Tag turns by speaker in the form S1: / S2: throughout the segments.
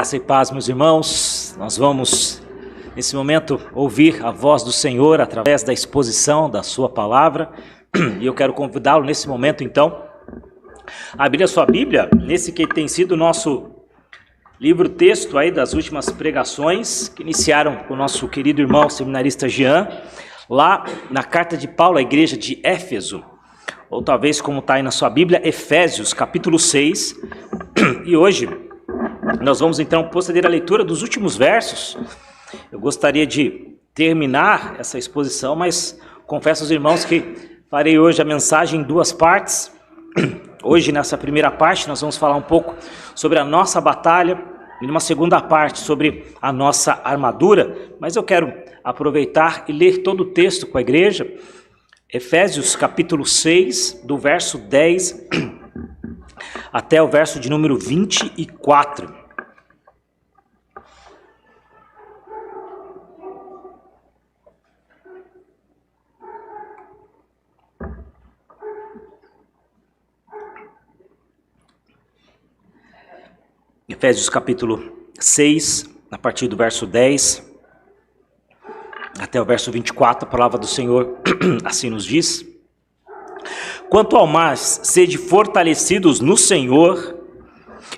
S1: Graça e paz, meus irmãos. Nós vamos, nesse momento, ouvir a voz do Senhor através da exposição da sua palavra. E eu quero convidá-lo nesse momento, então, a abrir a sua Bíblia, nesse que tem sido o nosso livro-texto aí das últimas pregações, que iniciaram com o nosso querido irmão seminarista Jean, lá na carta de Paulo à igreja de Éfeso, ou talvez como está aí na sua Bíblia, Efésios, capítulo 6, e hoje nós vamos então proceder à leitura dos últimos versos. Eu gostaria de terminar essa exposição, mas confesso aos irmãos que farei hoje a mensagem em duas partes. Hoje, nessa primeira parte, nós vamos falar um pouco sobre a nossa batalha, e numa segunda parte sobre a nossa armadura, mas eu quero aproveitar e ler todo o texto com a igreja. Efésios capítulo 6, do verso 10 até o verso de número 24. Efésios capítulo 6, a partir do verso 10 até o verso 24, a palavra do Senhor assim nos diz: Quanto ao mais, sede fortalecidos no Senhor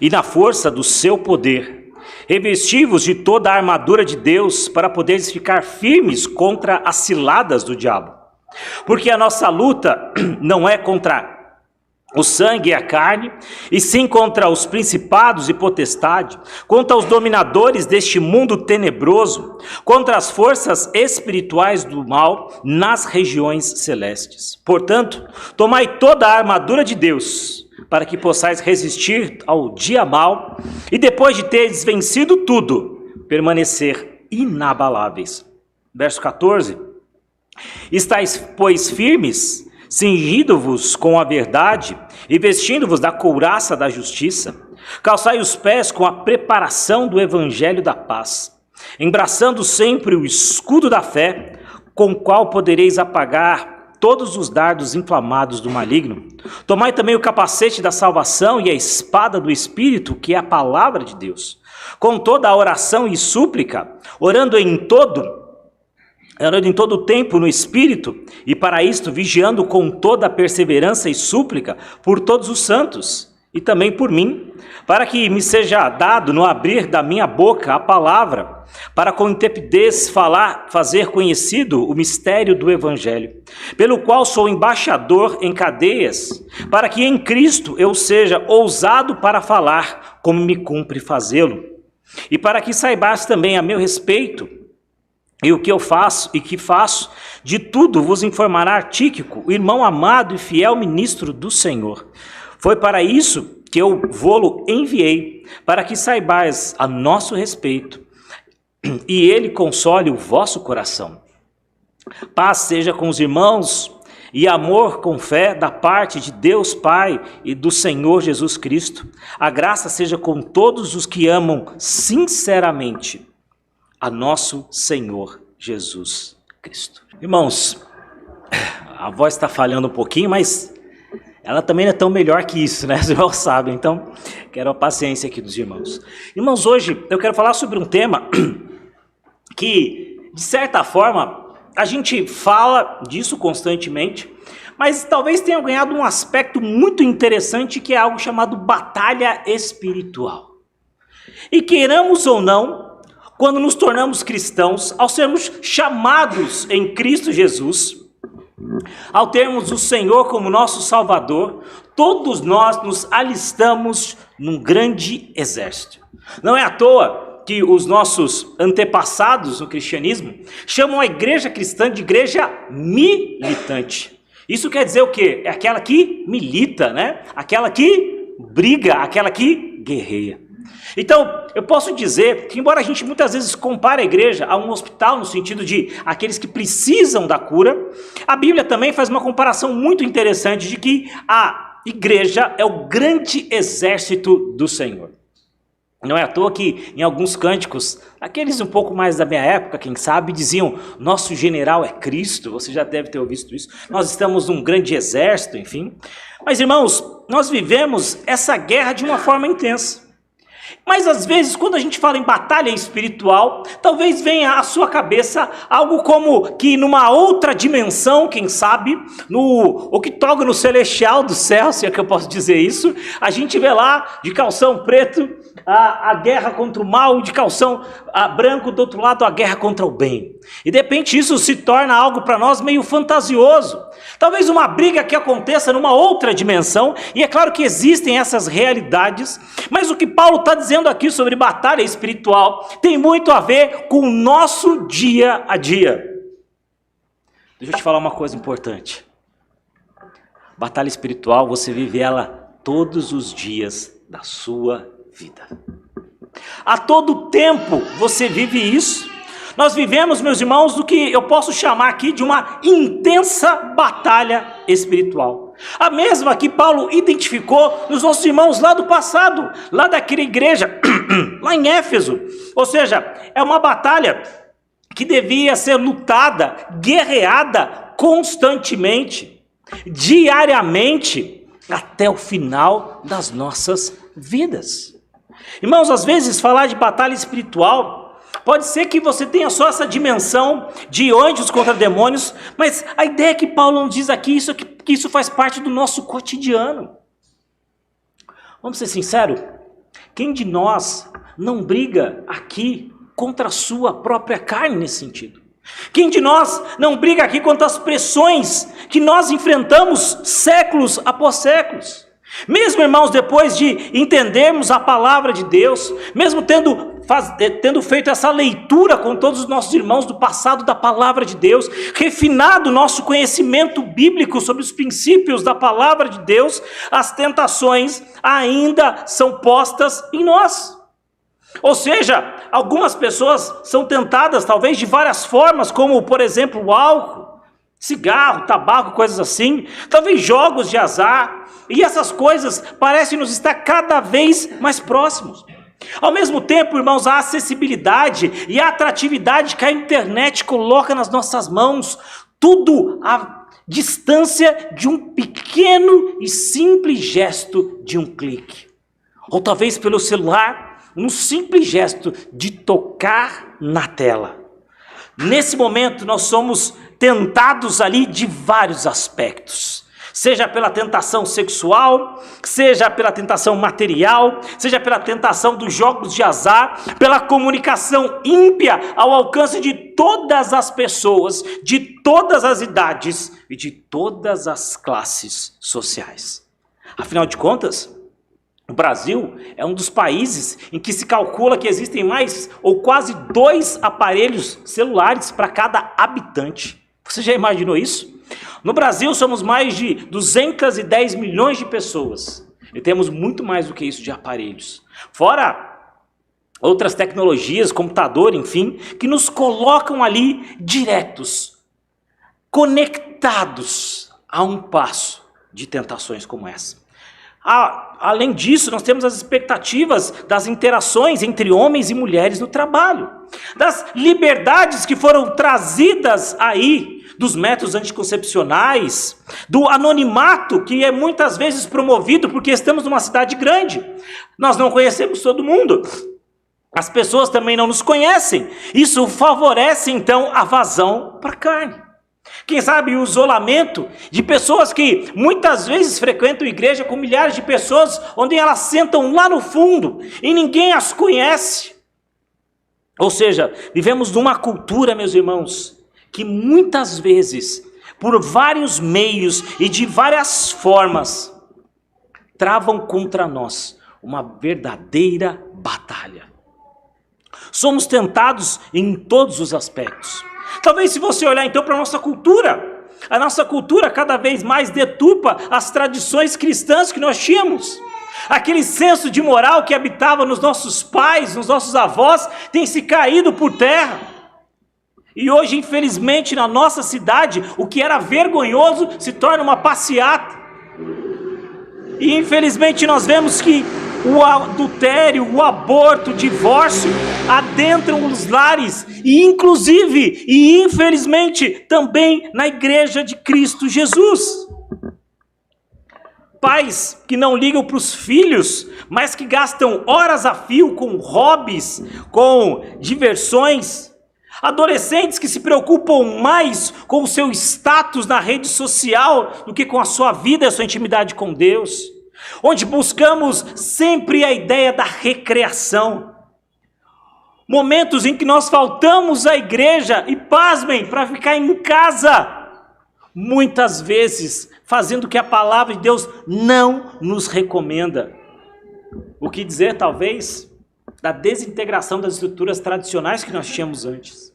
S1: e na força do seu poder, revesti-vos de toda a armadura de Deus, para poderes ficar firmes contra as ciladas do diabo. Porque a nossa luta não é contra o sangue e a carne, e sim contra os principados e potestades, contra os dominadores deste mundo tenebroso, contra as forças espirituais do mal nas regiões celestes. Portanto, tomai toda a armadura de Deus, para que possais resistir ao dia mau, e depois de teres vencido tudo, permanecer inabaláveis. Verso 14. Estais, pois, firmes, cingindo-vos com a verdade e vestindo-vos da couraça da justiça, calçai os pés com a preparação do evangelho da paz, embraçando sempre o escudo da fé, com o qual podereis apagar todos os dardos inflamados do maligno. Tomai também o capacete da salvação e a espada do Espírito, que é a palavra de Deus, com toda a oração e súplica, orando em todo o tempo no Espírito, e para isto vigiando com toda a perseverança e súplica por todos os santos, e também por mim, para que me seja dado no abrir da minha boca a palavra, para com intrepidez fazer conhecido o mistério do Evangelho, pelo qual sou embaixador em cadeias, para que em Cristo eu seja ousado para falar, como me cumpre fazê-lo, e para que saibais também a meu respeito, e o que eu faço e que faço, de tudo vos informará Tíquico, o irmão amado e fiel ministro do Senhor. Foi para isso que eu vô-lo enviei, para que saibais a nosso respeito, e ele console o vosso coração. Paz seja com os irmãos, e amor com fé da parte de Deus Pai e do Senhor Jesus Cristo. A graça seja com todos os que amam sinceramente a nosso Senhor Jesus Cristo. Irmãos, a voz está falhando um pouquinho, mas ela também não é tão melhor que isso, né? Os irmãos sabem, então quero a paciência aqui dos irmãos. Irmãos, hoje eu quero falar sobre um tema que, de certa forma, a gente fala disso constantemente, mas talvez tenha ganhado um aspecto muito interessante, que é algo chamado batalha espiritual. E queiramos ou não, quando nos tornamos cristãos, ao sermos chamados em Cristo Jesus, ao termos o Senhor como nosso Salvador, todos nós nos alistamos num grande exército. Não é à toa que os nossos antepassados no cristianismo chamam a igreja cristã de igreja militante. Isso quer dizer o quê? É aquela que milita, né? Aquela que briga, aquela que guerreia. Então, eu posso dizer que, embora a gente muitas vezes compare a igreja a um hospital, no sentido de aqueles que precisam da cura, a Bíblia também faz uma comparação muito interessante de que a igreja é o grande exército do Senhor. Não é à toa que em alguns cânticos, aqueles um pouco mais da minha época, quem sabe, diziam: nosso general é Cristo. Você já deve ter ouvido isso. Nós estamos num grande exército, enfim. Mas, irmãos, nós vivemos essa guerra de uma forma intensa. Mas às vezes, quando a gente fala em batalha espiritual, talvez venha à sua cabeça algo como que numa outra dimensão, quem sabe, no octógono celestial do céu, se é que eu posso dizer isso, a gente vê lá de calção preto a guerra contra o mal, de calção branco do outro lado a guerra contra o bem. E de repente isso se torna algo para nós meio fantasioso. Talvez uma briga que aconteça numa outra dimensão, e é claro que existem essas realidades, mas o que Paulo está dizendo aqui sobre batalha espiritual tem muito a ver com o nosso dia a dia. Deixa eu te falar uma coisa importante. Batalha espiritual, você vive ela todos os dias da sua vida. A todo tempo você vive isso. Nós vivemos, meus irmãos, do que eu posso chamar aqui de uma intensa batalha espiritual. A mesma que Paulo identificou nos nossos irmãos lá do passado, lá daquela igreja, lá em Éfeso. Ou seja, é uma batalha que devia ser lutada, guerreada constantemente, diariamente, até o final das nossas vidas. Irmãos, às vezes falar de batalha espiritual pode ser que você tenha só essa dimensão de anjos contra demônios, mas a ideia que Paulo nos diz aqui, que isso faz parte do nosso cotidiano. Vamos ser sinceros, quem de nós não briga aqui contra a sua própria carne nesse sentido? Quem de nós não briga aqui contra as pressões que nós enfrentamos séculos após séculos? Mesmo, irmãos, depois de entendermos a palavra de Deus, mesmo tendo feito essa leitura com todos os nossos irmãos do passado da palavra de Deus, refinado o nosso conhecimento bíblico sobre os princípios da palavra de Deus, as tentações ainda são postas em nós. Ou seja, algumas pessoas são tentadas talvez de várias formas, como por exemplo o álcool, cigarro, tabaco, coisas assim, talvez jogos de azar, e essas coisas parecem nos estar cada vez mais próximos. Ao mesmo tempo, irmãos, a acessibilidade e a atratividade que a internet coloca nas nossas mãos, tudo à distância de um pequeno e simples gesto de um clique. Ou talvez pelo celular, um simples gesto de tocar na tela. Nesse momento, nós somos tentados ali de vários aspectos. Seja pela tentação sexual, seja pela tentação material, seja pela tentação dos jogos de azar, pela comunicação ímpia ao alcance de todas as pessoas, de todas as idades e de todas as classes sociais. Afinal de contas, o Brasil é um dos países em que se calcula que existem mais ou quase 2 aparelhos celulares para cada habitante. Você já imaginou isso? No Brasil somos mais de 210 milhões de pessoas e temos muito mais do que isso de aparelhos. Fora outras tecnologias, computador, enfim, que nos colocam ali diretos, conectados a um passo de tentações como essa. Além disso, nós temos as expectativas das interações entre homens e mulheres no trabalho, das liberdades que foram trazidas aí, dos métodos anticoncepcionais, do anonimato que é muitas vezes promovido porque estamos numa cidade grande. Nós não conhecemos todo mundo, as pessoas também não nos conhecem. Isso favorece então a vazão para a carne. Quem sabe o isolamento de pessoas que muitas vezes frequentam igreja com milhares de pessoas, onde elas sentam lá no fundo e ninguém as conhece. Ou seja, vivemos numa cultura, meus irmãos, que muitas vezes, por vários meios e de várias formas, travam contra nós uma verdadeira batalha. Somos tentados em todos os aspectos. Talvez se você olhar então para a nossa cultura cada vez mais deturpa as tradições cristãs que nós tínhamos. Aquele senso de moral que habitava nos nossos pais, nos nossos avós, tem se caído por terra. E hoje, infelizmente, na nossa cidade, o que era vergonhoso se torna uma passeata. E infelizmente nós vemos que o adultério, o aborto, o divórcio adentram os lares e inclusive e infelizmente também na igreja de Cristo Jesus. pais que não ligam para os filhos, mas que gastam horas a fio com hobbies, com diversões. Adolescentes que se preocupam mais com o seu status na rede social do que com a sua vida e a sua intimidade com Deus. Onde buscamos sempre a ideia da recreação. Momentos em que nós faltamos à igreja e, pasmem, para ficar em casa. Muitas vezes fazendo o que a palavra de Deus não nos recomenda. O que dizer, talvez, da desintegração das estruturas tradicionais que nós tínhamos antes.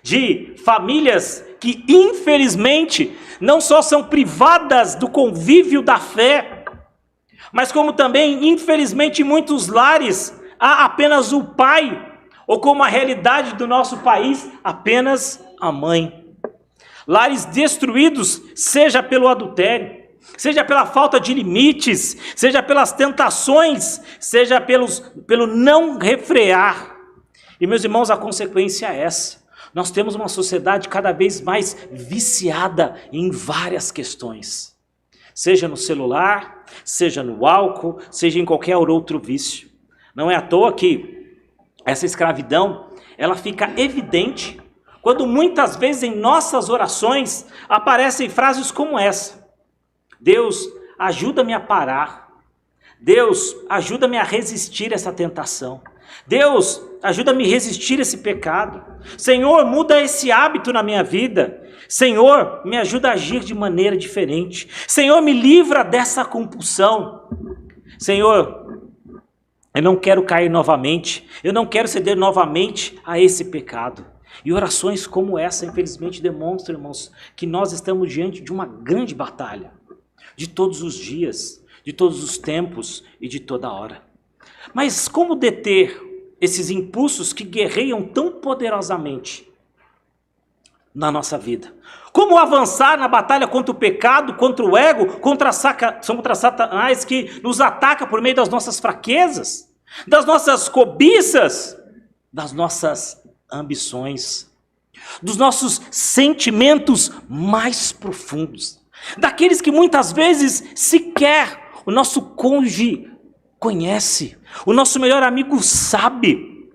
S1: De famílias que, infelizmente, não só são privadas do convívio da fé, mas como também, infelizmente, em muitos lares, há apenas o pai, ou como a realidade do nosso país, apenas a mãe. Lares destruídos, seja pelo adultério, seja pela falta de limites, seja pelas tentações, seja pelo não refrear. E, meus irmãos, a consequência é essa. Nós temos uma sociedade cada vez mais viciada em várias questões. Seja no celular, seja no álcool, seja em qualquer outro vício. Não é à toa que essa escravidão, ela fica evidente quando muitas vezes em nossas orações aparecem frases como essa. Deus, ajuda-me a parar. Deus, ajuda-me a resistir a essa tentação. Deus, ajuda-me a resistir a esse pecado. Senhor, muda esse hábito na minha vida. Senhor, me ajuda a agir de maneira diferente. Senhor, me livra dessa compulsão. Senhor, eu não quero cair novamente. Eu não quero ceder novamente a esse pecado. E orações como essa, infelizmente, demonstram, irmãos, que nós estamos diante de uma grande batalha. De todos os dias, de todos os tempos e de toda hora. Mas como deter esses impulsos que guerreiam tão poderosamente na nossa vida? Como avançar na batalha contra o pecado, contra o ego, contra Satanás que nos ataca por meio das nossas fraquezas, das nossas cobiças, das nossas ambições, dos nossos sentimentos mais profundos, daqueles que muitas vezes sequer o nosso cônjuge conhece, o nosso melhor amigo sabe.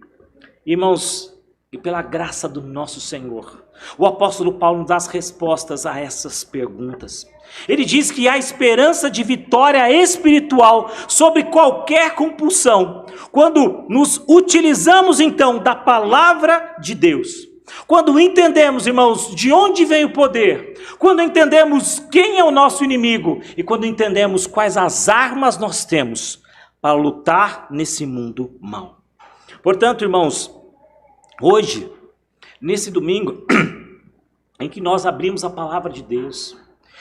S1: Irmãos, e pela graça do nosso Senhor, o apóstolo Paulo nos dá as respostas a essas perguntas. Ele diz que há esperança de vitória espiritual sobre qualquer compulsão, quando nos utilizamos então da palavra de Deus. Quando entendemos, irmãos, de onde vem o poder, quando entendemos quem é o nosso inimigo e quando entendemos quais as armas nós temos para lutar nesse mundo mau. Portanto, irmãos, hoje, nesse domingo em que nós abrimos a palavra de Deus,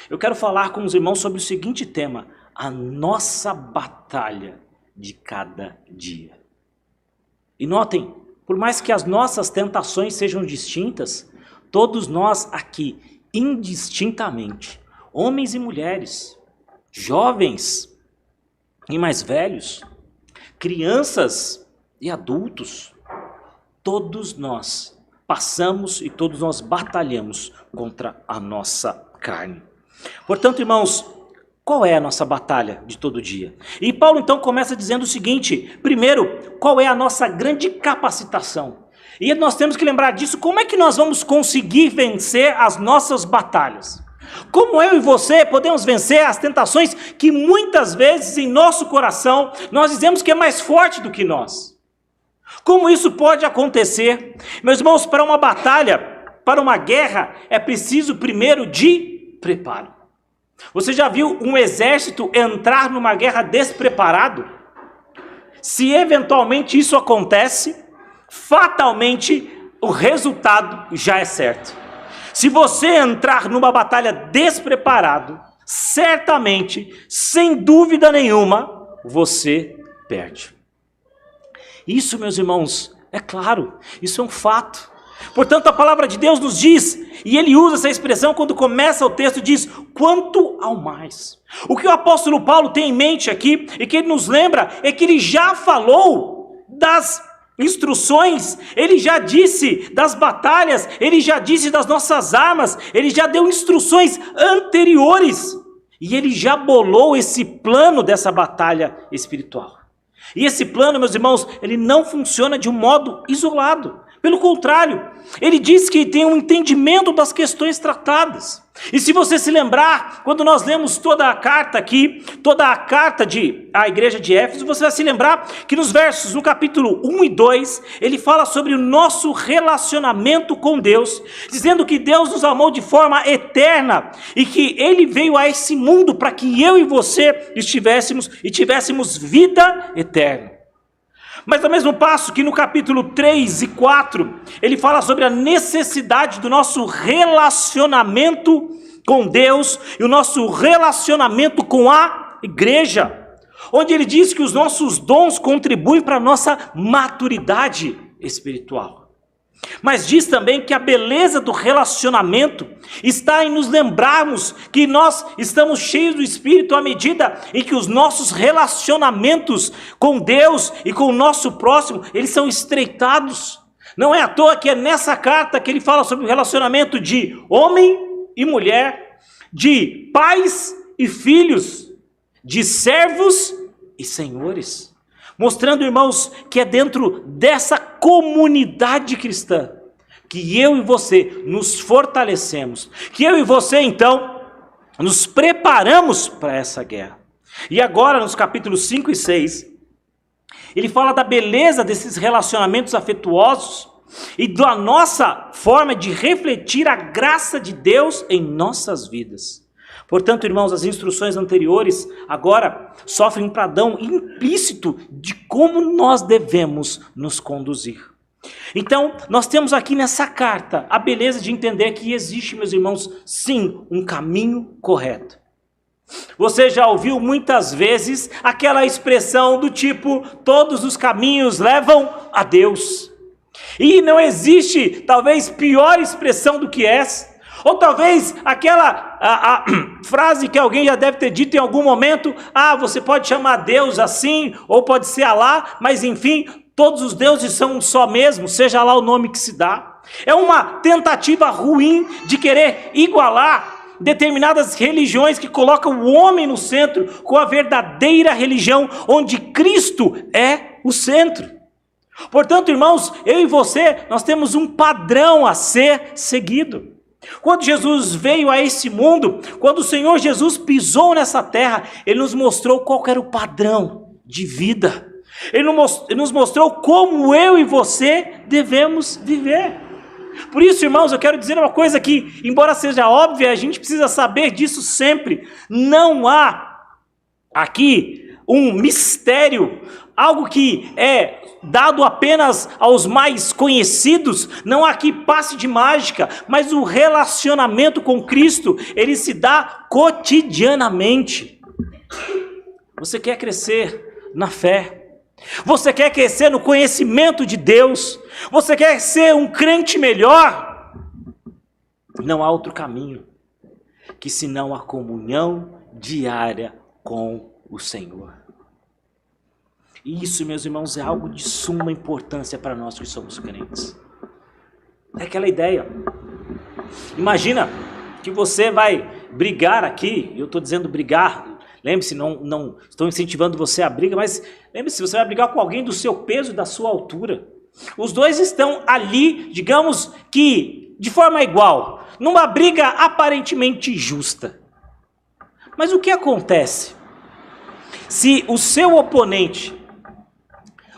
S1: eu quero falar com os irmãos sobre o seguinte tema: a nossa batalha de cada dia. E notem, por mais que as nossas tentações sejam distintas, todos nós aqui, indistintamente, homens e mulheres, jovens e mais velhos, crianças e adultos, todos nós passamos e todos nós batalhamos contra a nossa carne. Portanto, irmãos, qual é a nossa batalha de todo dia? E Paulo então começa dizendo o seguinte: primeiro, qual é a nossa grande capacitação? E nós temos que lembrar disso. Como é que nós vamos conseguir vencer as nossas batalhas? Como eu e você podemos vencer as tentações que muitas vezes em nosso coração nós dizemos que é mais forte do que nós? Como isso pode acontecer? Meus irmãos, para uma batalha, para uma guerra, é preciso primeiro de preparo. Você já viu um exército entrar numa guerra despreparado? Se eventualmente isso acontece, fatalmente o resultado já é certo. Se você entrar numa batalha despreparado, certamente, sem dúvida nenhuma, você perde. Isso, meus irmãos, é claro, isso é um fato. Portanto, a palavra de Deus nos diz, e ele usa essa expressão quando começa o texto, diz, quanto ao mais. O que o apóstolo Paulo tem em mente aqui, e que ele nos lembra, é que ele já falou das instruções, ele já disse das batalhas, ele já disse das nossas armas, ele já deu instruções anteriores. E ele já bolou esse plano dessa batalha espiritual. E esse plano, meus irmãos, ele não funciona de um modo isolado. Pelo contrário, ele diz que tem um entendimento das questões tratadas. E se você se lembrar, quando nós lemos toda a carta aqui, toda a carta à igreja de Éfeso, você vai se lembrar que no capítulo 1 e 2, ele fala sobre o nosso relacionamento com Deus, dizendo que Deus nos amou de forma eterna e que ele veio a esse mundo para que eu e você tivéssemos vida eterna. Mas ao mesmo passo que no capítulo 3 e 4, ele fala sobre a necessidade do nosso relacionamento com Deus e o nosso relacionamento com a igreja, onde ele diz que os nossos dons contribuem para a nossa maturidade espiritual. Mas diz também que a beleza do relacionamento está em nos lembrarmos que nós estamos cheios do Espírito à medida em que os nossos relacionamentos com Deus e com o nosso próximo, eles são estreitados. Não é à toa que é nessa carta que ele fala sobre o relacionamento de homem e mulher, de pais e filhos, de servos e senhores. Mostrando, irmãos, que é dentro dessa comunidade cristã que eu e você nos fortalecemos, que eu e você, então, nos preparamos para essa guerra. E agora, nos capítulos 5 e 6, ele fala da beleza desses relacionamentos afetuosos e da nossa forma de refletir a graça de Deus em nossas vidas. Portanto, irmãos, as instruções anteriores agora sofrem um padrão implícito de como nós devemos nos conduzir. Então, nós temos aqui nessa carta a beleza de entender que existe, meus irmãos, sim, um caminho correto. Você já ouviu muitas vezes aquela expressão do tipo, todos os caminhos levam a Deus. E não existe, talvez, pior expressão do que essa. Ou talvez aquela frase que alguém já deve ter dito em algum momento, você pode chamar Deus assim, ou pode ser Alá, mas enfim, todos os deuses são um só mesmo, seja lá o nome que se dá. É uma tentativa ruim de querer igualar determinadas religiões que colocam o homem no centro com a verdadeira religião, onde Cristo é o centro. Portanto, irmãos, eu e você, nós temos um padrão a ser seguido. Quando Jesus veio a esse mundo, quando o Senhor Jesus pisou nessa terra, Ele nos mostrou qual era o padrão de vida. Ele nos mostrou como eu e você devemos viver. Por isso, irmãos, eu quero dizer uma coisa que, embora seja óbvia, a gente precisa saber disso sempre. Não há aqui um mistério, algo que é dado apenas aos mais conhecidos. Não há aqui passe de mágica, mas o relacionamento com Cristo, ele se dá cotidianamente. Você quer crescer na fé? Você quer crescer no conhecimento de Deus? Você quer ser um crente melhor? Não há outro caminho que senão a comunhão diária com o Senhor. E isso, meus irmãos, é algo de suma importância para nós que somos crentes. É aquela ideia. Imagina que você vai brigar aqui, eu estou dizendo brigar, lembre-se, não estou incentivando você a briga, mas lembre-se, você vai brigar com alguém do seu peso e da sua altura. Os dois estão ali, digamos que de forma igual, numa briga aparentemente justa. Mas o que acontece se o seu oponente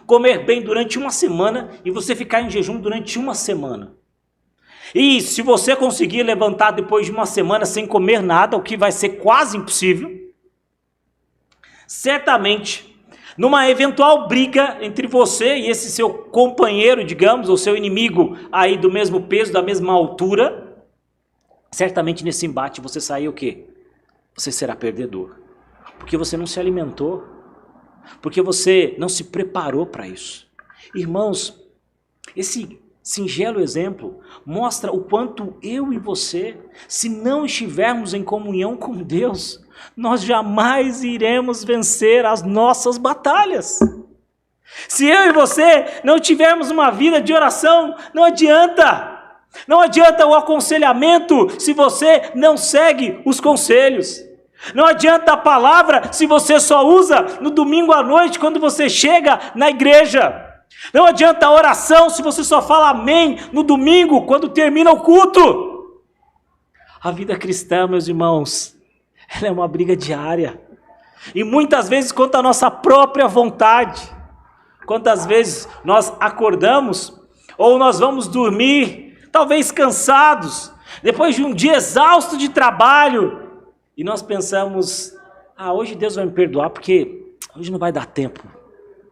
S1: comer bem durante uma semana e você ficar em jejum durante uma semana? E se você conseguir levantar depois de uma semana sem comer nada, o que vai ser quase impossível, certamente, numa eventual briga entre você e esse seu companheiro, digamos, ou seu inimigo aí do mesmo peso, da mesma altura, certamente nesse embate você sair o quê? Você será perdedor. Porque você não se alimentou, porque você não se preparou para isso. Irmãos, esse singelo exemplo mostra o quanto eu e você, se não estivermos em comunhão com Deus, nós jamais iremos vencer as nossas batalhas. Se eu e você não tivermos uma vida de oração, não adianta. Não adianta o aconselhamento se você não segue os conselhos. Não adianta a palavra se você só usa no domingo à noite quando você chega na igreja. Não adianta a oração se você só fala amém no domingo quando termina o culto. A vida cristã, meus irmãos, ela é uma briga diária. E muitas vezes contra a nossa própria vontade. Quantas vezes nós acordamos ou nós vamos dormir, talvez cansados, depois de um dia exausto de trabalho, e nós pensamos, hoje Deus vai me perdoar porque hoje não vai dar tempo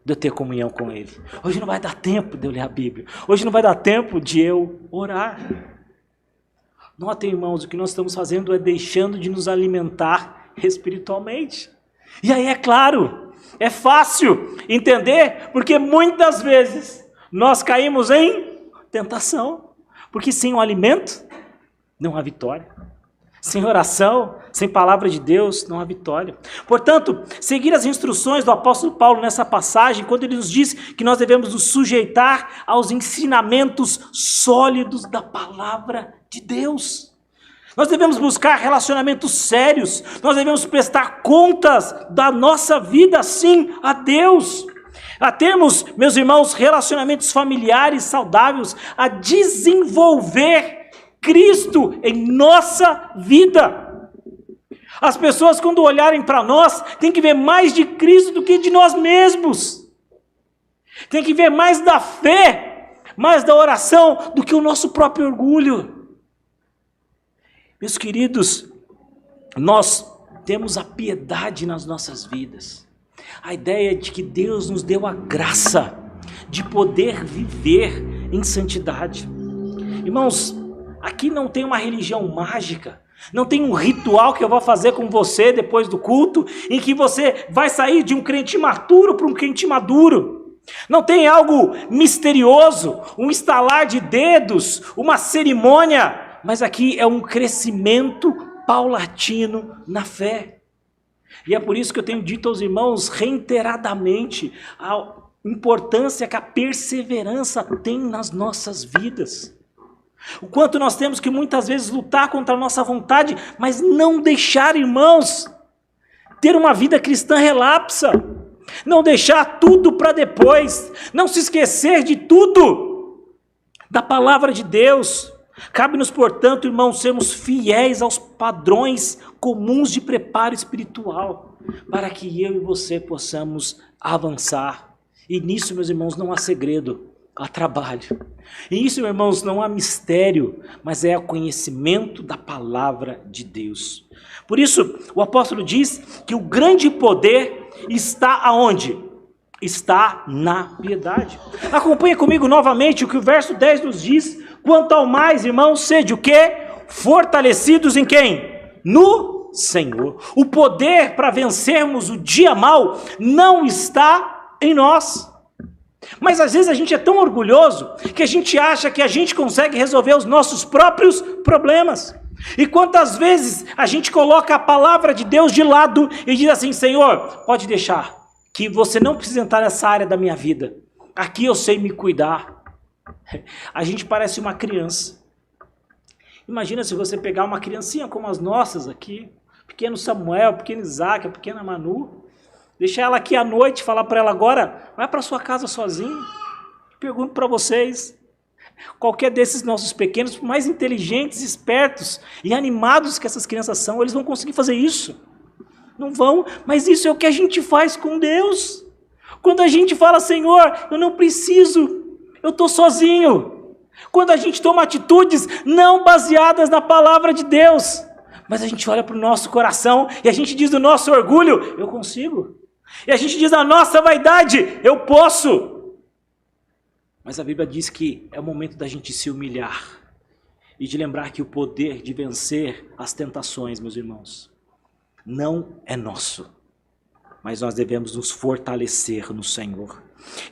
S1: de eu ter comunhão com Ele. Hoje não vai dar tempo de eu ler a Bíblia. Hoje não vai dar tempo de eu orar. Notem, irmãos, o que nós estamos fazendo é deixando de nos alimentar espiritualmente. E aí é claro, é fácil entender, porque muitas vezes nós caímos em tentação. Porque sem o alimento não há vitória. Sem oração, sem palavra de Deus, não há vitória. Portanto, seguir as instruções do apóstolo Paulo nessa passagem, quando ele nos diz que nós devemos nos sujeitar aos ensinamentos sólidos da palavra de Deus. Nós devemos buscar relacionamentos sérios, nós devemos prestar contas da nossa vida, sim, a Deus. A termos, meus irmãos, relacionamentos familiares saudáveis, a desenvolver Cristo em nossa vida. As pessoas, quando olharem para nós, têm que ver mais de Cristo do que de nós mesmos. Tem que ver mais da fé, mais da oração do que o nosso próprio orgulho. Meus queridos, nós temos a piedade nas nossas vidas. A ideia de que Deus nos deu a graça de poder viver em santidade. Irmãos, aqui não tem uma religião mágica, não tem um ritual que eu vou fazer com você depois do culto, em que você vai sair de um crente imaturo para um crente maduro. Não tem algo misterioso, um estalar de dedos, uma cerimônia, mas aqui é um crescimento paulatino na fé. E é por isso que eu tenho dito aos irmãos reiteradamente a importância que a perseverança tem nas nossas vidas. O quanto nós temos que muitas vezes lutar contra a nossa vontade, mas não deixar, irmãos, ter uma vida cristã relapsa. Não deixar tudo para depois. Não se esquecer de tudo, da palavra de Deus. Cabe-nos, portanto, irmãos, sermos fiéis aos padrões comuns de preparo espiritual, para que eu e você possamos avançar. E nisso, meus irmãos, não há segredo. Há trabalho. E isso, meus irmãos, não há mistério, mas é o conhecimento da palavra de Deus. Por isso, o apóstolo diz que o grande poder está aonde? Está na piedade. Acompanha comigo novamente o que o verso 10 nos diz. Quanto ao mais, irmãos, sede o quê? Fortalecidos em quem? No Senhor. O poder para vencermos o dia mau não está em nós. Mas às vezes a gente é tão orgulhoso que a gente acha que a gente consegue resolver os nossos próprios problemas. E quantas vezes a gente coloca a palavra de Deus de lado e diz assim: Senhor, pode deixar, que você não precisa entrar nessa área da minha vida. Aqui eu sei me cuidar. A gente parece uma criança. Imagina se você pegar uma criancinha como as nossas aqui, pequeno Samuel, pequeno Isaac, a pequena Manu, deixar ela aqui à noite, falar para ela agora, vai para sua casa sozinho. Pergunto para vocês, qualquer desses nossos pequenos, por mais inteligentes, espertos e animados que essas crianças são, eles vão conseguir fazer isso? Não vão, mas isso é o que a gente faz com Deus. Quando a gente fala: Senhor, eu não preciso, eu estou sozinho. Quando a gente toma atitudes não baseadas na palavra de Deus, mas a gente olha para o nosso coração e a gente diz do nosso orgulho: eu consigo. E a gente diz da nossa vaidade: eu posso. Mas a Bíblia diz que é o momento da gente se humilhar e de lembrar que o poder de vencer as tentações, meus irmãos, não é nosso, mas nós devemos nos fortalecer no Senhor.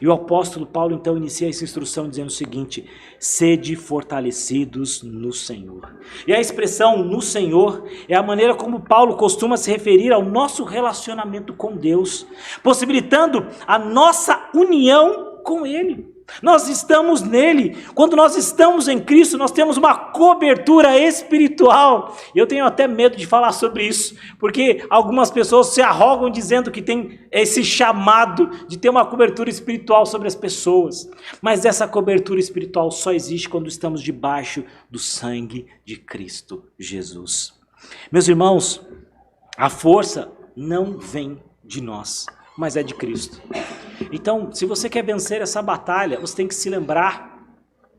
S1: E o apóstolo Paulo então inicia essa instrução dizendo o seguinte: sede fortalecidos no Senhor. E a expressão no Senhor é a maneira como Paulo costuma se referir ao nosso relacionamento com Deus, possibilitando a nossa união com Ele. Nós estamos nele. Quando nós estamos em Cristo, nós temos uma cobertura espiritual. Eu tenho até medo de falar sobre isso, porque algumas pessoas se arrogam dizendo que tem esse chamado de ter uma cobertura espiritual sobre as pessoas. Mas essa cobertura espiritual só existe quando estamos debaixo do sangue de Cristo Jesus. Meus irmãos, a força não vem de nós, mas é de Cristo. Então, se você quer vencer essa batalha, você tem que se lembrar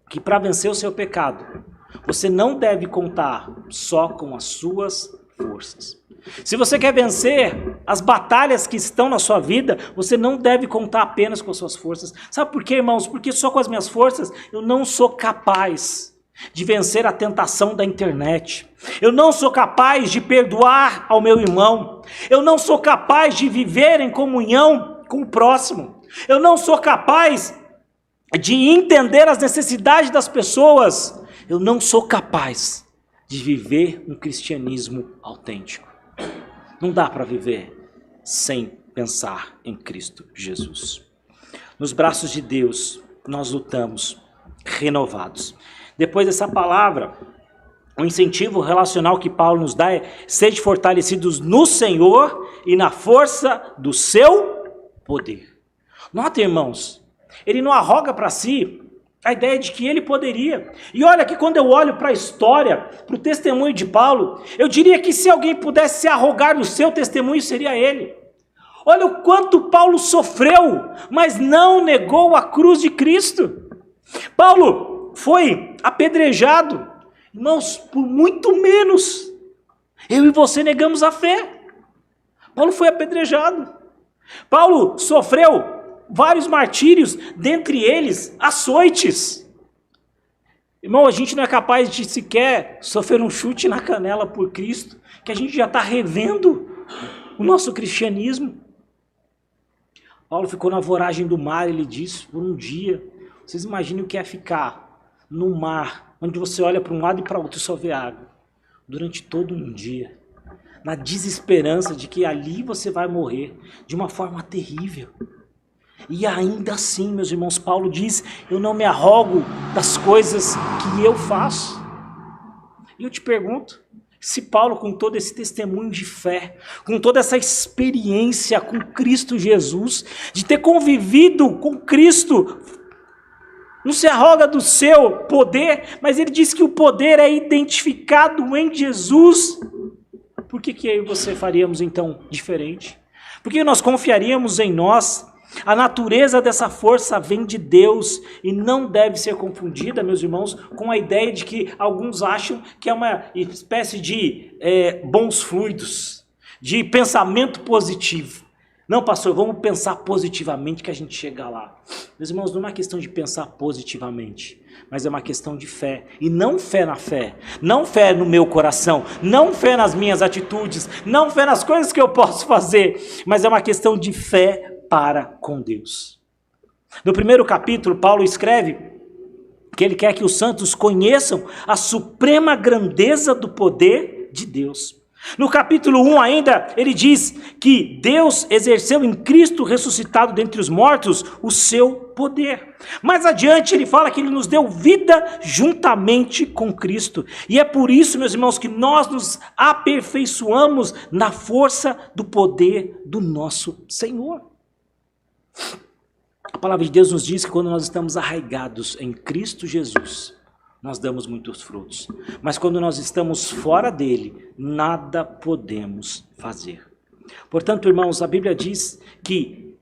S1: que para vencer o seu pecado, você não deve contar só com as suas forças. Se você quer vencer as batalhas que estão na sua vida, você não deve contar apenas com as suas forças. Sabe por quê, irmãos? Porque só com as minhas forças eu não sou capaz de vencer a tentação da internet. Eu não sou capaz de perdoar ao meu irmão. Eu não sou capaz de viver em comunhão com o próximo. Eu não sou capaz de entender as necessidades das pessoas. Eu não sou capaz de viver um cristianismo autêntico. Não dá para viver sem pensar em Cristo Jesus. Nos braços de Deus, nós lutamos renovados. Depois dessa palavra, o incentivo relacional que Paulo nos dá é: sede fortalecidos no Senhor e na força do seu poder. Nota, irmãos, ele não arroga para si a ideia de que ele poderia. E olha que quando eu olho para a história, para o testemunho de Paulo, eu diria que se alguém pudesse se arrogar no seu testemunho, seria ele. Olha o quanto Paulo sofreu, mas não negou a cruz de Cristo. Paulo foi apedrejado, irmãos, por muito menos. Eu e você negamos a fé. Paulo foi apedrejado. Paulo sofreu vários martírios, dentre eles açoites. Irmão, a gente não é capaz de sequer sofrer um chute na canela por Cristo, que a gente já está revendo o nosso cristianismo. Paulo ficou na voragem do mar, ele disse, por um dia. Vocês imaginem o que é ficar no mar, onde você olha para um lado e para o outro e só vê água, durante todo um dia, na desesperança de que ali você vai morrer de uma forma terrível. E ainda assim, meus irmãos, Paulo diz: eu não me arrogo das coisas que eu faço. E eu te pergunto, se Paulo, com todo esse testemunho de fé, com toda essa experiência com Cristo Jesus, de ter convivido com Cristo, não se arroga do seu poder, mas ele diz que o poder é identificado em Jesus. Por que eu e você faríamos então diferente? Por que nós confiaríamos em nós? A natureza dessa força vem de Deus e não deve ser confundida, meus irmãos, com a ideia de que alguns acham que é uma espécie de bons fluidos, de pensamento positivo. Não, pastor, vamos pensar positivamente que a gente chega lá. Meus irmãos, não é uma questão de pensar positivamente, mas é uma questão de fé. E não fé na fé, não fé no meu coração, não fé nas minhas atitudes, não fé nas coisas que eu posso fazer, mas é uma questão de fé para com Deus. No primeiro capítulo, Paulo escreve que ele quer que os santos conheçam a suprema grandeza do poder de Deus. No capítulo 1 ainda, ele diz que Deus exerceu em Cristo ressuscitado dentre os mortos o seu poder. Mais adiante ele fala que ele nos deu vida juntamente com Cristo. E é por isso, meus irmãos, que nós nos aperfeiçoamos na força do poder do nosso Senhor. A palavra de Deus nos diz que quando nós estamos arraigados em Cristo Jesus, nós damos muitos frutos. Mas quando nós estamos fora dele, nada podemos fazer. Portanto, irmãos, a Bíblia diz que,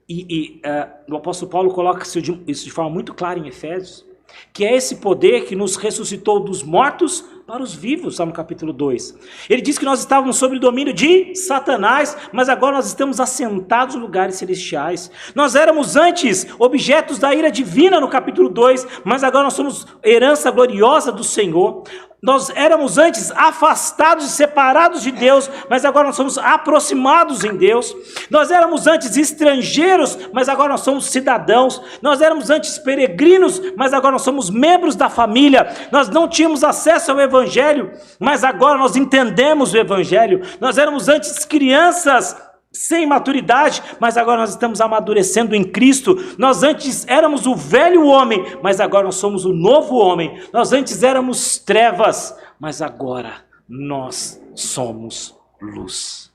S1: o apóstolo Paulo coloca isso de forma muito clara em Efésios, que é esse poder que nos ressuscitou dos mortos para os vivos, lá no capítulo 2. Ele diz que nós estávamos sob o domínio de Satanás, mas agora nós estamos assentados em lugares celestiais. Nós éramos antes objetos da ira divina no capítulo 2, mas agora nós somos herança gloriosa do Senhor. Nós éramos antes afastados e separados de Deus, mas agora nós somos aproximados em Deus. Nós éramos antes estrangeiros, mas agora nós somos cidadãos. Nós éramos antes peregrinos, mas agora nós somos membros da família. Nós não tínhamos acesso ao Evangelho, mas agora nós entendemos o Evangelho. Nós éramos antes crianças sem maturidade, mas agora nós estamos amadurecendo em Cristo. Nós antes éramos o velho homem, mas agora nós somos o novo homem. Nós antes éramos trevas, mas agora nós somos luz.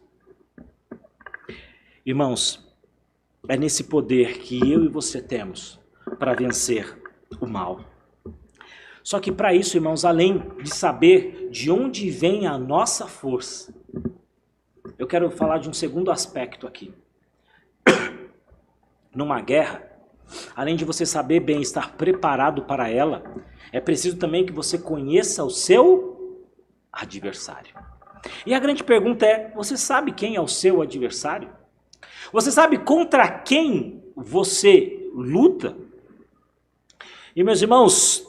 S1: Irmãos, é nesse poder que eu e você temos para vencer o mal. Só que para isso, irmãos, além de saber de onde vem a nossa força, eu quero falar de um segundo aspecto aqui. Numa guerra, além de você saber bem estar preparado para ela, é preciso também que você conheça o seu adversário. E a grande pergunta é, você sabe quem é o seu adversário? Você sabe contra quem você luta? E meus irmãos,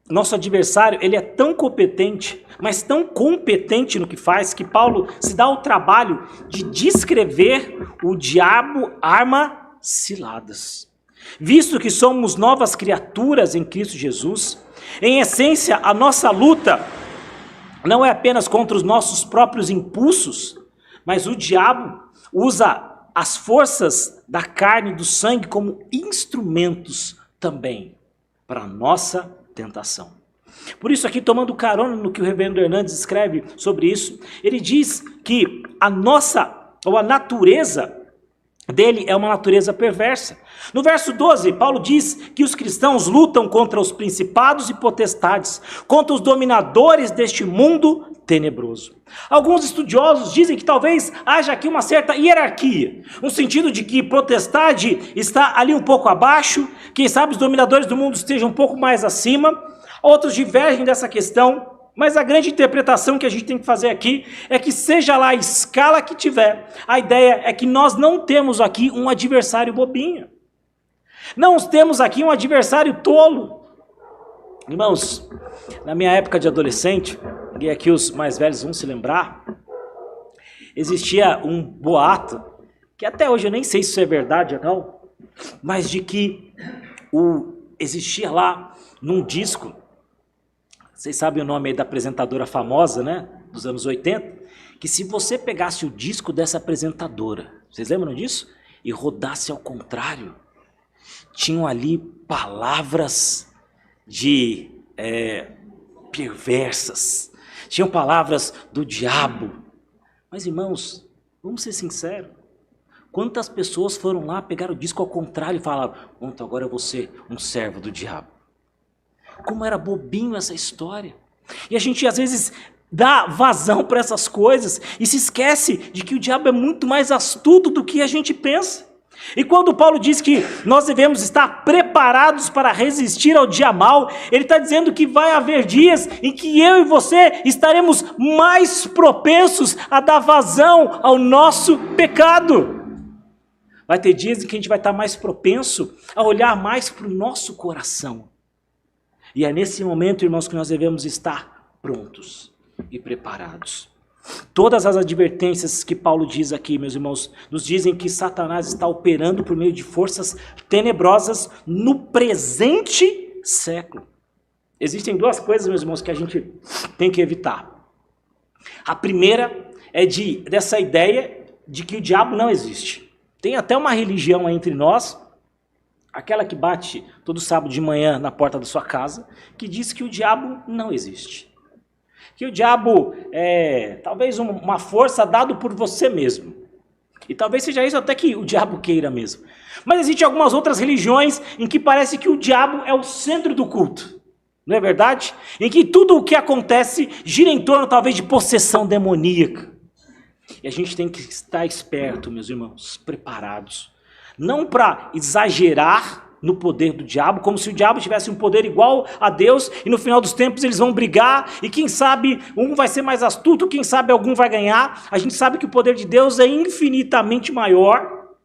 S1: nosso adversário, ele é tão competente, mas tão competente no que faz, que Paulo se dá o trabalho de descrever o diabo arma ciladas. Visto que somos novas criaturas em Cristo Jesus, em essência, a nossa luta não é apenas contra os nossos próprios impulsos, mas o diabo usa as forças da carne e do sangue como instrumentos também para a nossa tentação. Por isso aqui, tomando carona no que o reverendo Hernandes escreve sobre isso, ele diz que a natureza dele é uma natureza perversa. No verso 12, Paulo diz que os cristãos lutam contra os principados e potestades, contra os dominadores deste mundo tenebroso. Alguns estudiosos dizem que talvez haja aqui uma certa hierarquia, no sentido de que potestade está ali um pouco abaixo, quem sabe os dominadores do mundo estejam um pouco mais acima. Outros divergem dessa questão, mas a grande interpretação que a gente tem que fazer aqui é que seja lá a escala que tiver, a ideia é que nós não temos aqui um adversário bobinho. Não temos aqui um adversário tolo. Irmãos, na minha época de adolescente, e aqui os mais velhos vão se lembrar, existia um boato, que até hoje eu nem sei se isso é verdade ou não, mas de que existia lá num disco, vocês sabem o nome aí da apresentadora famosa, né, dos anos 80, que se você pegasse o disco dessa apresentadora, vocês lembram disso? E rodasse ao contrário, tinham ali palavras de perversas, tinham palavras do diabo. Mas irmãos, vamos ser sinceros, quantas pessoas foram lá, pegaram o disco ao contrário e falaram, então agora eu vou ser um servo do diabo. Como era bobinho essa história. E a gente às vezes dá vazão para essas coisas e se esquece de que o diabo é muito mais astuto do que a gente pensa. E quando Paulo diz que nós devemos estar preparados para resistir ao dia mau, ele está dizendo que vai haver dias em que eu e você estaremos mais propensos a dar vazão ao nosso pecado. Vai ter dias em que a gente vai estar mais propenso a olhar mais para o nosso coração. E é nesse momento, irmãos, que nós devemos estar prontos e preparados. Todas as advertências que Paulo diz aqui, meus irmãos, nos dizem que Satanás está operando por meio de forças tenebrosas no presente século. Existem duas coisas, meus irmãos, que a gente tem que evitar. A primeira é dessa ideia de que o diabo não existe. Tem até uma religião aí entre nós, aquela que bate todo sábado de manhã na porta da sua casa, que diz que o diabo não existe. Que o diabo é talvez uma força dada por você mesmo. E talvez seja isso até que o diabo queira mesmo. Mas existem algumas outras religiões em que parece que o diabo é o centro do culto. Não é verdade? Em que tudo o que acontece gira em torno talvez de possessão demoníaca. E a gente tem que estar esperto, meus irmãos, preparados. Não para exagerar no poder do diabo, como se o diabo tivesse um poder igual a Deus, e no final dos tempos eles vão brigar, e quem sabe um vai ser mais astuto, quem sabe algum vai ganhar. A gente sabe que o poder de Deus é infinitamente maior,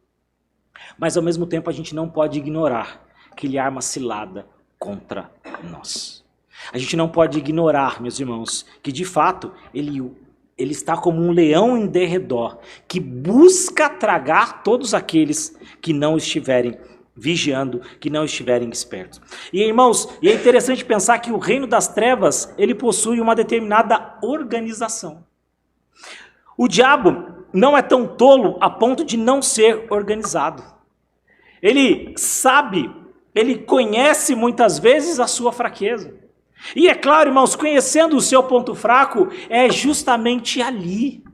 S1: mas ao mesmo tempo a gente não pode ignorar que ele arma cilada contra nós. A gente não pode ignorar, meus irmãos, que de fato ele está como um leão em derredor, que busca tragar todos aqueles que não estiverem vigiando, que não estiverem espertos. E irmãos, é interessante pensar que o reino das trevas, ele possui uma determinada organização. O diabo, não é tão tolo a ponto de não ser organizado. Ele sabe, ele conhece muitas vezes a sua fraqueza. E é claro, irmãos, conhecendo o seu ponto fraco, é justamente ali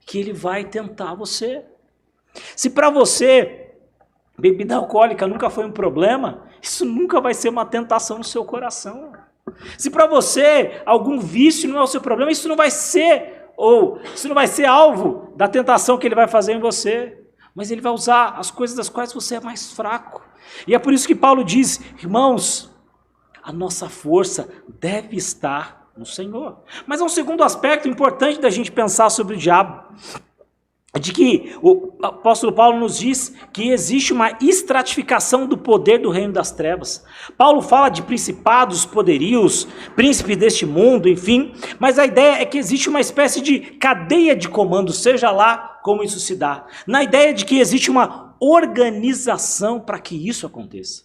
S1: que ele vai tentar você. Se para você bebida alcoólica nunca foi um problema, isso nunca vai ser uma tentação no seu coração. Se para você algum vício não é o seu problema, isso não vai ser alvo da tentação que ele vai fazer em você. Mas ele vai usar as coisas das quais você é mais fraco. E é por isso que Paulo diz, irmãos, a nossa força deve estar no Senhor. Mas há um segundo aspecto importante da gente pensar sobre o diabo. De que o apóstolo Paulo nos diz que existe uma estratificação do poder do reino das trevas. Paulo fala de principados, poderios, príncipes deste mundo, enfim. Mas a ideia é que existe uma espécie de cadeia de comando, seja lá como isso se dá. Na ideia de que existe uma organização para que isso aconteça.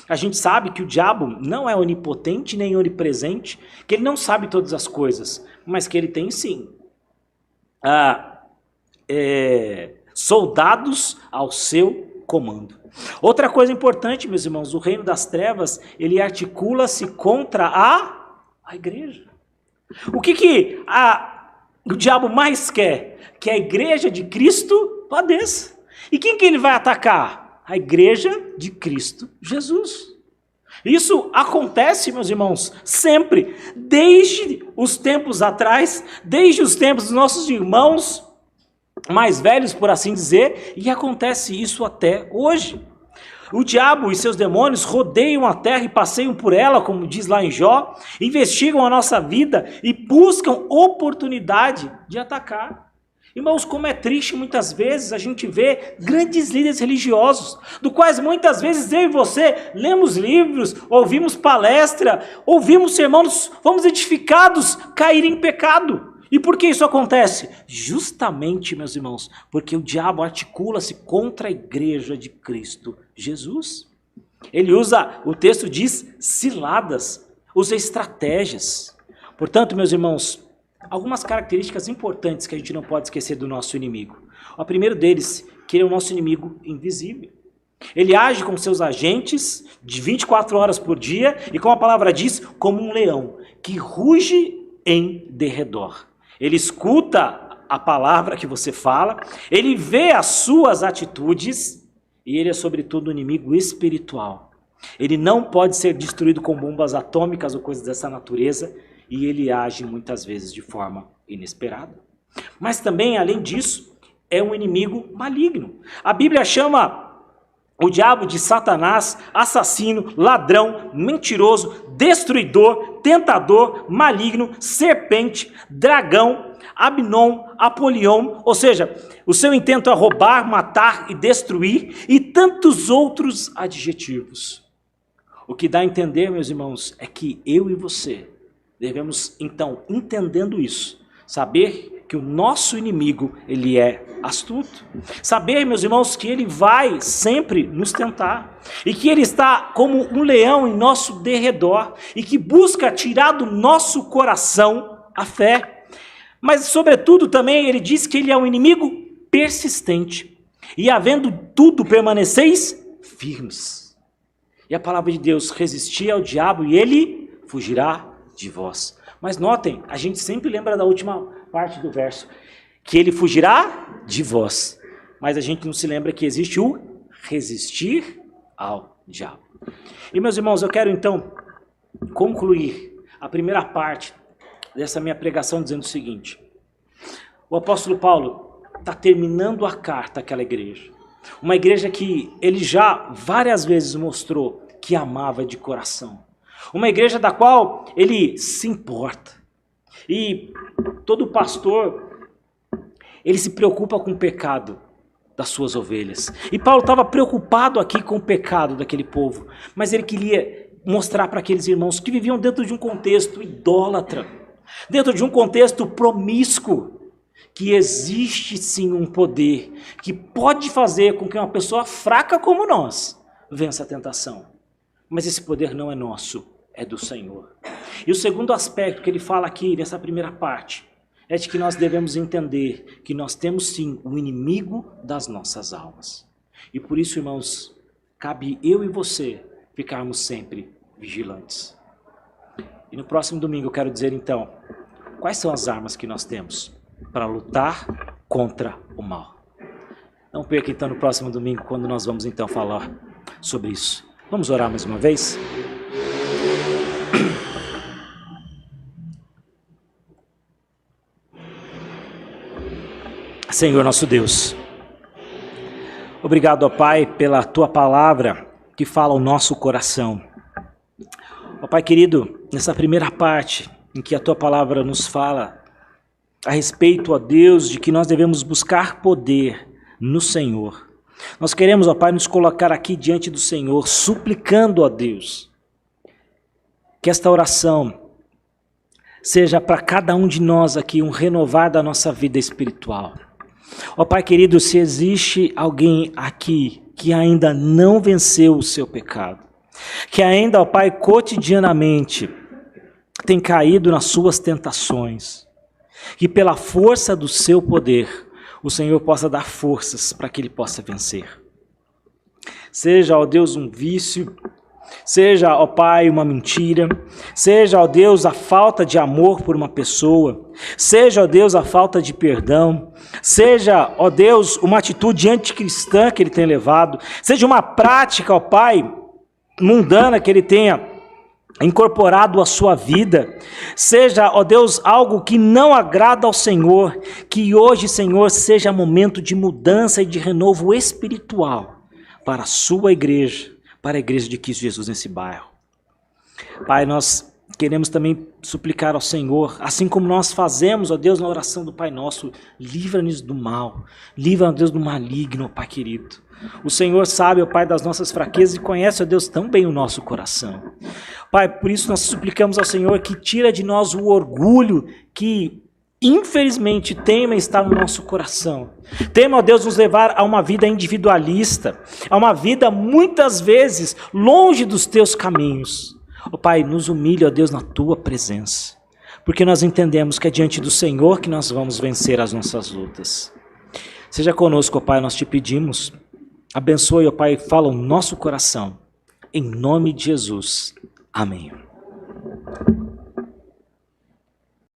S1: A gente sabe que o diabo não é onipotente nem onipresente, que ele não sabe todas as coisas, mas que ele tem sim soldados ao seu comando. Outra coisa importante, meus irmãos, o reino das trevas, ele articula-se contra a igreja. O que o diabo mais quer? Que a igreja de Cristo padeça. E quem que ele vai atacar? A igreja de Cristo Jesus. Isso acontece, meus irmãos, sempre, desde os tempos atrás, desde os tempos dos nossos irmãos mais velhos, por assim dizer, e acontece isso até hoje. O diabo e seus demônios rodeiam a terra e passeiam por ela, como diz lá em Jó, investigam a nossa vida e buscam oportunidade de atacar. Irmãos, como é triste muitas vezes a gente vê grandes líderes religiosos, do quais muitas vezes eu e você lemos livros, ouvimos palestra, ouvimos sermões, fomos edificados, cair em pecado. E por que isso acontece? Justamente, meus irmãos, porque o diabo articula-se contra a igreja de Cristo Jesus. Ele usa, o texto diz, ciladas, usa estratégias. Portanto, meus irmãos, algumas características importantes que a gente não pode esquecer do nosso inimigo. O primeiro deles, que ele é o nosso inimigo invisível. Ele age com seus agentes de 24 horas por dia e, como a palavra diz, como um leão que ruge em derredor. Ele escuta a palavra que você fala, ele vê as suas atitudes e ele é, sobretudo, um inimigo espiritual. Ele não pode ser destruído com bombas atômicas ou coisas dessa natureza e ele age muitas vezes de forma inesperada. Mas também, além disso, é um inimigo maligno. A Bíblia chama o diabo de Satanás, assassino, ladrão, mentiroso, destruidor, tentador, maligno, serpente, dragão, Abinon, Apolion, ou seja, o seu intento é roubar, matar e destruir, e tantos outros adjetivos. O que dá a entender, meus irmãos, é que eu e você devemos, então, entendendo isso, saber que o nosso inimigo, ele é astuto. Saber, meus irmãos, que ele vai sempre nos tentar. E que ele está como um leão em nosso derredor. E que busca tirar do nosso coração a fé. Mas, sobretudo, também ele diz que ele é um inimigo persistente. E havendo tudo, permaneceis firmes. E a palavra de Deus, resistir ao diabo e ele fugirá de vós. Mas notem, a gente sempre lembra da última parte do verso, que ele fugirá de vós. Mas a gente não se lembra que existe o resistir ao diabo. E meus irmãos, eu quero então concluir a primeira parte dessa minha pregação dizendo o seguinte. O apóstolo Paulo está terminando a carta àquela igreja. Uma igreja que ele já várias vezes mostrou que amava de coração. Uma igreja da qual ele se importa. E todo pastor, ele se preocupa com o pecado das suas ovelhas. E Paulo estava preocupado aqui com o pecado daquele povo. Mas ele queria mostrar para aqueles irmãos que viviam dentro de um contexto idólatra. Dentro de um contexto promíscuo. Que existe sim um poder que pode fazer com que uma pessoa fraca como nós vença a tentação. Mas esse poder não é nosso, é do Senhor. E o segundo aspecto que ele fala aqui nessa primeira parte é de que nós devemos entender que nós temos sim o inimigo das nossas almas. E por isso, irmãos, cabe eu e você ficarmos sempre vigilantes. E no próximo domingo eu quero dizer então, quais são as armas que nós temos para lutar contra o mal. Não perca então no próximo domingo, quando nós vamos então falar sobre isso. Vamos orar mais uma vez? Senhor nosso Deus, obrigado, ó Pai, pela Tua palavra que fala ao nosso coração. Ó Pai querido, nessa primeira parte em que a Tua palavra nos fala a respeito, ó Deus, de que nós devemos buscar poder no Senhor. Nós queremos, ó Pai, nos colocar aqui diante do Senhor, suplicando, ó Deus, que esta oração seja para cada um de nós aqui um renovar da nossa vida espiritual. Ó Pai querido, se existe alguém aqui que ainda não venceu o seu pecado, que ainda, ó Pai, cotidianamente tem caído nas suas tentações, que pela força do seu poder, o Senhor possa dar forças para que ele possa vencer. Seja, ó Deus, um vício, seja, ó Pai, uma mentira, seja, ó Deus, a falta de amor por uma pessoa, seja, ó Deus, a falta de perdão, seja, ó Deus, uma atitude anticristã que ele tem levado, seja uma prática, ó Pai, mundana que ele tenha incorporado à sua vida, seja, ó Deus, algo que não agrada ao Senhor, que hoje, Senhor, seja momento de mudança e de renovo espiritual para a sua igreja, para a igreja de Cristo Jesus nesse bairro. Pai, nós queremos também suplicar ao Senhor, assim como nós fazemos, ó Deus, na oração do Pai Nosso, livra-nos do mal, livra-nos, Deus, do maligno, ó Pai querido. O Senhor sabe, ó Pai, das nossas fraquezas e conhece, ó Deus, tão bem o nosso coração. Pai, por isso nós suplicamos ao Senhor que tira de nós o orgulho que infelizmente teima estar no nosso coração. Teima, ó Deus, nos levar a uma vida individualista, a uma vida muitas vezes longe dos teus caminhos. Ó Pai, nos humilha, ó Deus, na tua presença, porque nós entendemos que é diante do Senhor que nós vamos vencer as nossas lutas. Seja conosco, ó Pai, nós te pedimos, abençoe, ó Pai, fala o nosso coração, em nome de Jesus. Amém.